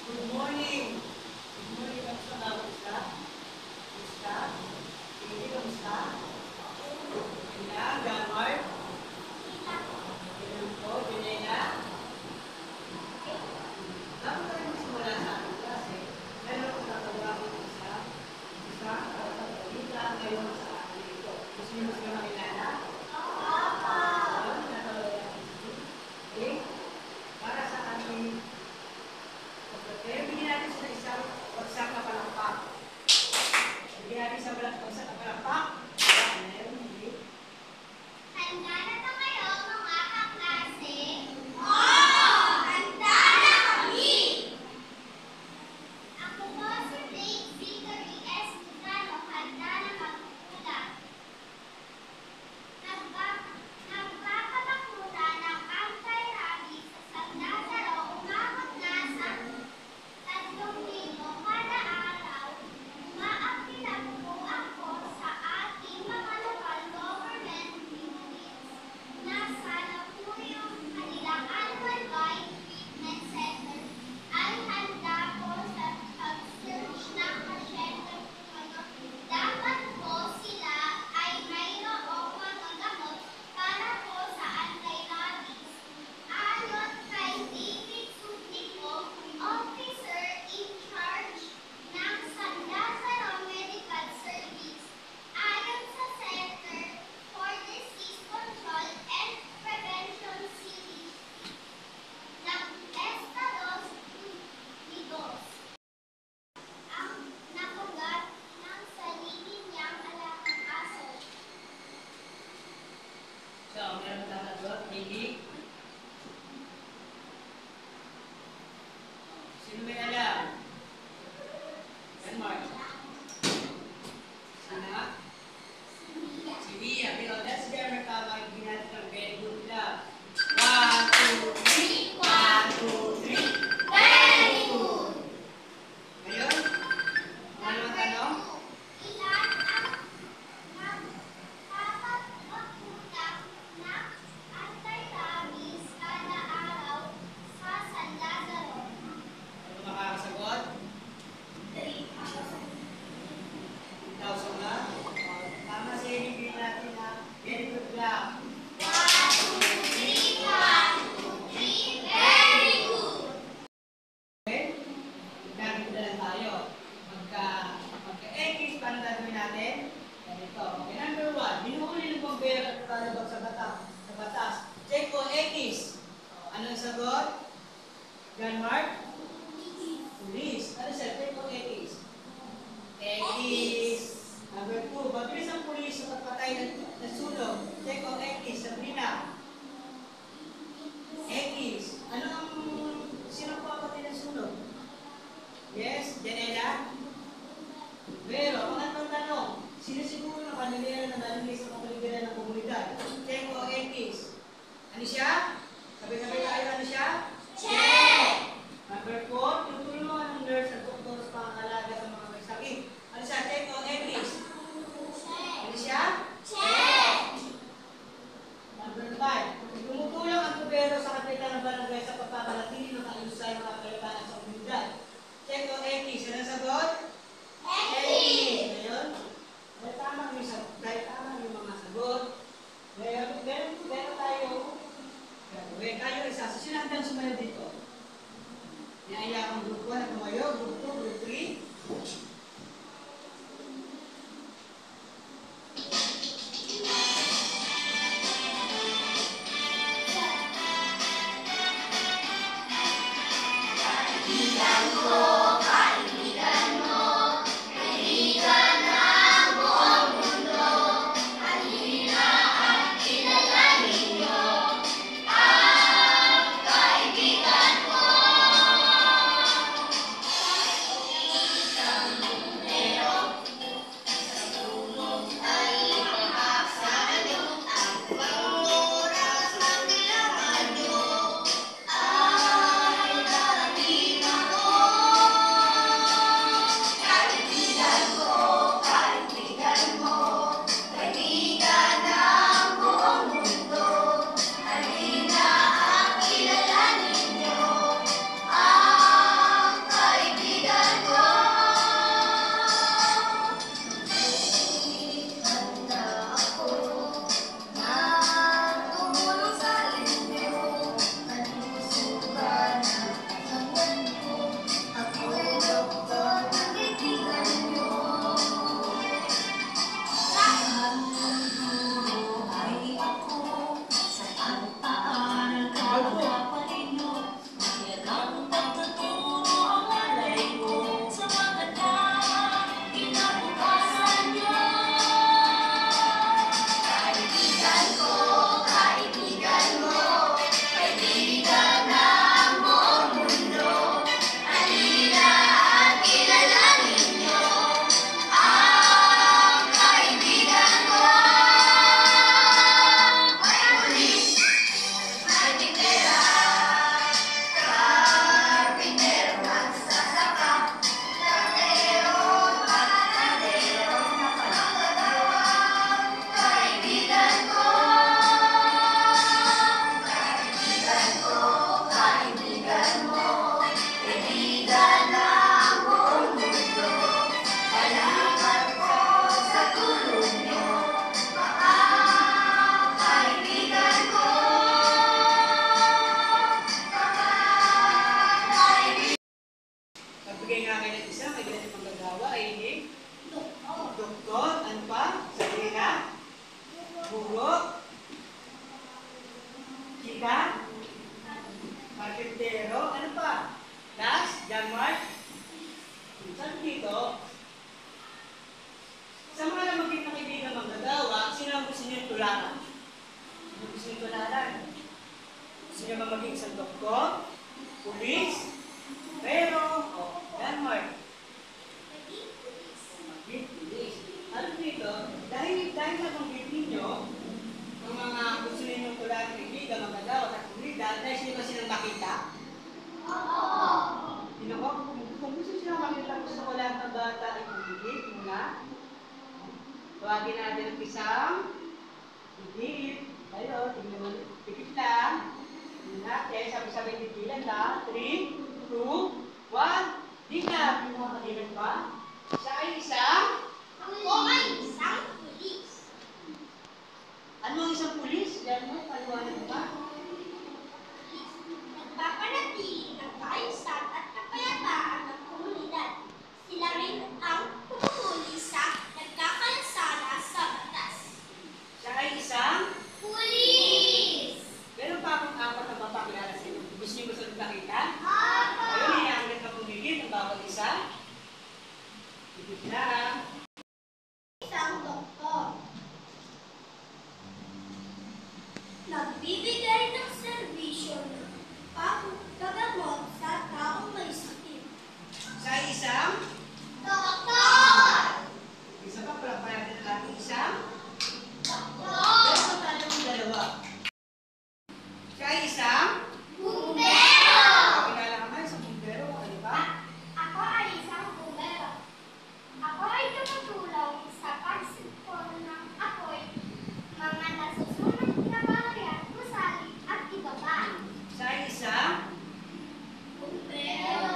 Good morning. Good morning, kamusta ka? Kamusta? Kamusta? Hindi, kamusta? Ina, Gamart? Ganun po, Junela? Dapat tayo magsimula sa ating klase. Meron akong tatawag ko isa. Isa, pagkakalita ngayon sa akin ito. Gusto niyo mas makilala? Okay? Para sa ating pag-prepare, bigyan natin sa isang bagsak na palakpak. Bigyan natin sa bagsak na palakpak. Meron, hindi. Handa na ba kayo, mga kaklase? Oo! Handa na kami! Ako po si Blake Victory S. Lucano. Handa na magpula. Nagpapabakuna ng anti-rabies sa San Lazaro. Umabot na sa 3,000 kada araw. Umaapila po ako sa ating mga local government units na sana po yung kanilang annual treatment center ay handa po sa pag-search ng pasyente ngayon. Dapat po sila ay mayroong mga gamot para po sa anti-rabies. Ayon kay David Sutnico, Officer in Charge ng San Lazaro Medical Service, ayon sa Center for Disease Control and Prevention Series ng Estados Unidos, ang nakugat ng sarili niyang alagang aso. So, meron tatagot, hindi. Sino may alam? Gamart? Sana? Si Mia. Pero that's very tama. Hindi natin ang very good lang. 1, 2, 3. 1, 2, 3. Very good! Ngayon, anong tanong? Ilan ang nagpapabakuna ng anti-rabies kada araw sa San Lazaro? Ano makakasagot? 1,000 na? Tama sa ibigay natin na very good lang. 1, 2, 3, 1, 2, 3, very good! Okay? Gamit na lang tayo. Magka-X, paano gagawin natin? Ganito. Okay, number 1. Binuhuli ng bombero at talabag sa batas. Check ko, X. Anong sagot? Ganmark? Police. Ano siya? Check ko, X. X. Number 2. Mabilis ang pulis sa pagpatay ng sunog. Check ko, X. Sabrina. X. Ano ang sino papatay ng sunog? Yes, Janela? Pero, pangatlong tanong, sino siguro na kanilera na nalinis sa kapaligiran ng komunidad? Check o X. Ano siya? Sabi-sabi tayo, ano siya? Check! Number 4, tutulungan ng nurse at doktor sa pangangalaga sa mga may sakit. Ano siya? Check o X. Ano siya? Check! Number 5, tumutulong ang gobyerno sa kapitan ng barangay sa pulis. Pero, Denmark. Maging pulis. Ano dito? Dahil nabanggit ninyo, ang mga gusto ninyong tulang kaibigan, magagawa at kumida, dahil sino silang makita? Sino ko? Kung gusto silang makita, gusto ko lang ng bata ay pumigit muna. Tuwagin natin ang isang higit. Kayo, tingnan mo, higit lang. Tingnan natin, sabi-sabi tigilan na. 3, 2, 1, di na. Pinakadilan pa. Siya ay isang? Ako ay isang pulis. Ano ang isang pulis? Yan mo, paliwanag ba? Nagpapanatili ng kaayusan at kapayapaan ng komunidad. Sila rin ang pumuhuli sa nagkakalasala sa batas. Siya ay isang? Pulis! Meron pa akong apat na mapakilala sa inyo. Gusto niyo gusto nyo nakita? Opo! Ayun, hinahangat na pumigit ang bawat isa. Higit lang. Isang doktor. Nagbibigay ng serbisyo ng paggagamot sa taong may sakit. Siya ay isang? Doktor! Isa pa, pala natin ang ating isang? Doktor! Pero tayo ang dalawa. Siya ay isang? Bumbero! Pakilala ka nga, isang bumbero. Ano ba? Ako ay isang bumbero. Ako ay tumutulong sa pagsipon ng apoy, mga nasusunod na bahayan, gusali at iba pa. Siya ay isang? Bumbero!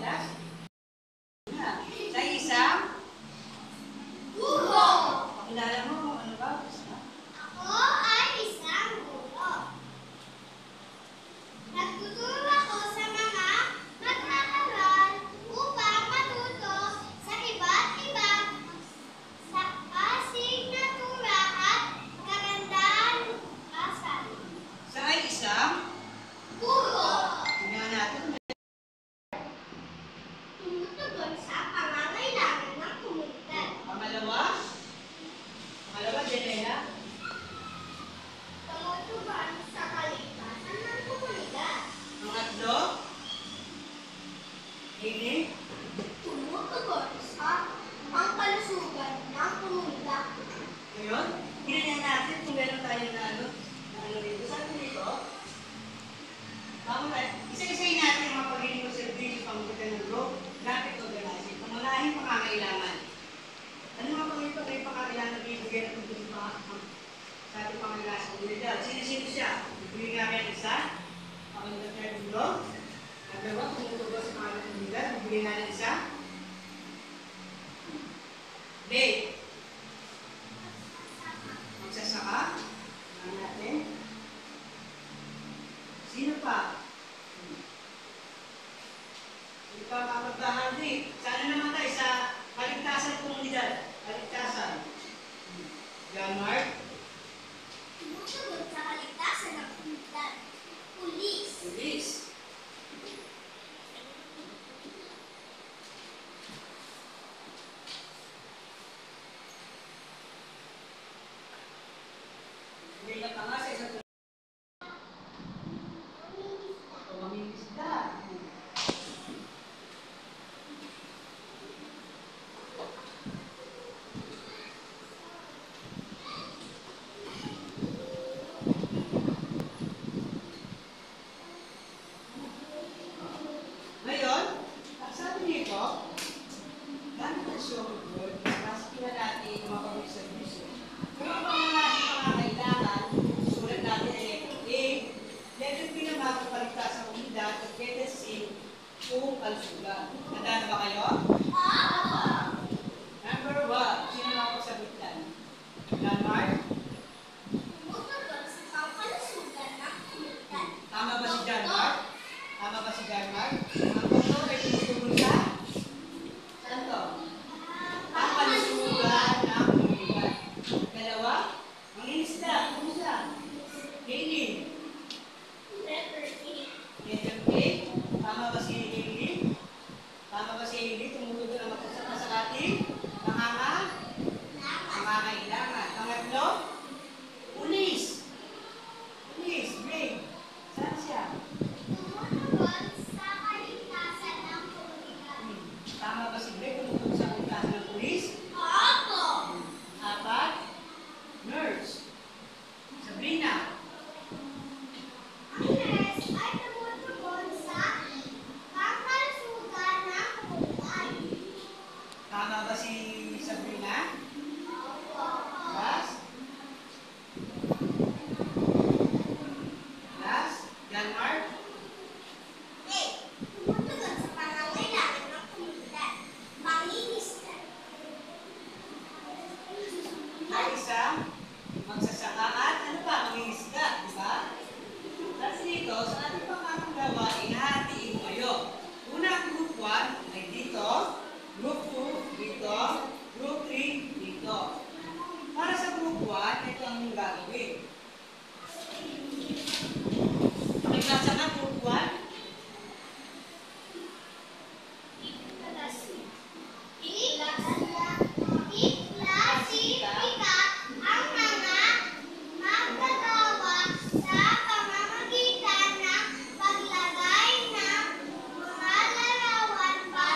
Last. Siya ay isang? Guro! Pakilala mo kung ano ba? Ako ay isang guro. Nagtuturo ako sa mga mag-aaral upang matuto sa iba't ibang sa asignatura at kagandahan asal. Siya ay isang? Guro! Tingnan natin. Tumutugon sa pangangailangan ng komunidad. Pangalawa? Pangalawa, Jenela. Tumutugon sa kaligtasan ng komunidad. Pangatlo? Ini. Tumutugon sa pangkalusugan ng komunidad. Ngayon, tingnan natin kung meron tayo na ano dito. Sabi dito, isa-isayin natin ang mga pagiging ng servisyo pamumukan ng group, graphic organizing, pangunahing pangangailangan. Ano mga pagiging pangangailangan na bibigyan ng pagiging sa ating pangangailangan sa komunidad? Sino-sino siya? Bibigyan nga kaya isa, ang nag-third mundo. Ang dalawa, tumutulong sa mga komunidad, bibigyan nga ng isa. Date. Magsasaka. Tingnan natin. Sino pa? Sino pa kapagbahan din? Sana naman tayo sa kaligtasan ng komunidad. Kaligtasan. John Mark. Tumutugon sa kaligtasan ng komunidad. Pulis. Police. Hindi na pa nga sa isang pamamingisda. Ngayon, ang sabi nito, gamit ang show word, mas pinalati yung mga pag-servisyo. Kung ang pangunahing pangangailangan, sulat natin ay letter A, letter B na makapalitas sa komunidad, at letter C, kung kalusugan. Tandaan ba kayo? Number 1, sino na ako sa bitan? Mark? Tumutugon sa pangkalusugan ng komunidad. Tama ba si John Mark? Tama ba si John Mark? Ang punto ay tumutulong sa? Saan to? Ang kalusugan ng komunidad. Dalawa, ang inisda. Kumusta? Hailey. Letter A. Letter A. Tama ba si Hailey? Tama ba si Hailey? Tumutulong ang magkasama sa ating pangangailangan. Pangatlo, pulis. Pulis, Greg. Saan siya? Tumutugon 1 ay dito, group 2 dito, group 3 dito. Para sa group 1, ito ang yung gagawin. Pakibasa nga group 1. Iklasifikat ang mga magagawa sa pamamagitan ng paglagay ng mga larawan para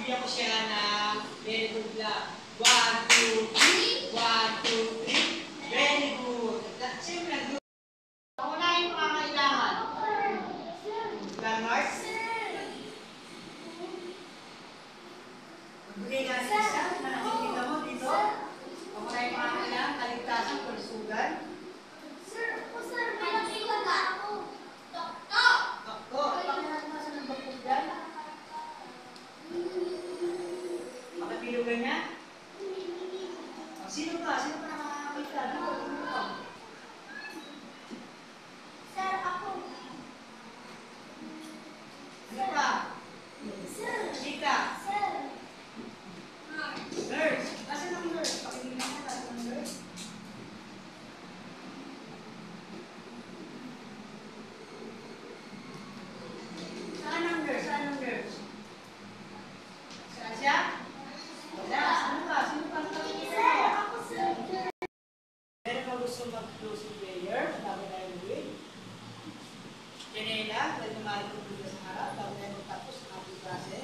bibigyan ko siya ng very good lang. 1, 2, 3. 1, 2, 3. Very good. Siyempre, paunahin mo ang kailangan. Landmark? Magbigay ka sa isa. Nakikita mo dito. Paunahin mo ang kailangan. Kaligtasan, kursugan. Doktor. Bakit nasa ng doktor dyan? Makapilugan niya? Sino ba? Sino ba nakakita? Sino ba? Ano pa? Chika. Nurse. Asan ang nurse? Pakinggan mo asan ang nurse. Saan ang nurse? Saan ang nurse? Saan siya? Wala. Sino ba? Sino ba ang pakinggan mo? Meron ba gusto mag-closing prayer? Bago tayo mag-wait? Janela, dahil naman kong dito sa harap, bago tayo magtapos ng ating klase.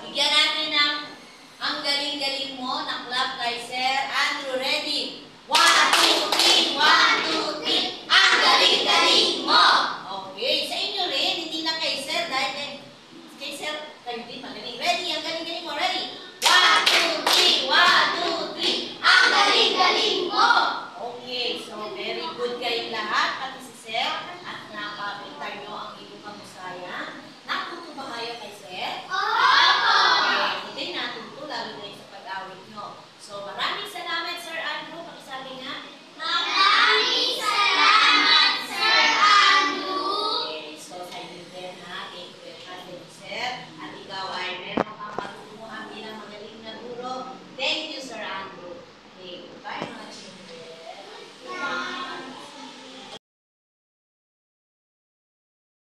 Bigyan natin ng ang galing-galing mo na clap kay Sir Andrew. Ready? 1, 2, 3, 1, 2, 3. Ang galing-galing mo! Okay, sa inyo rin, hindi na kay Sir dahil kay Sir, kayo din magaling.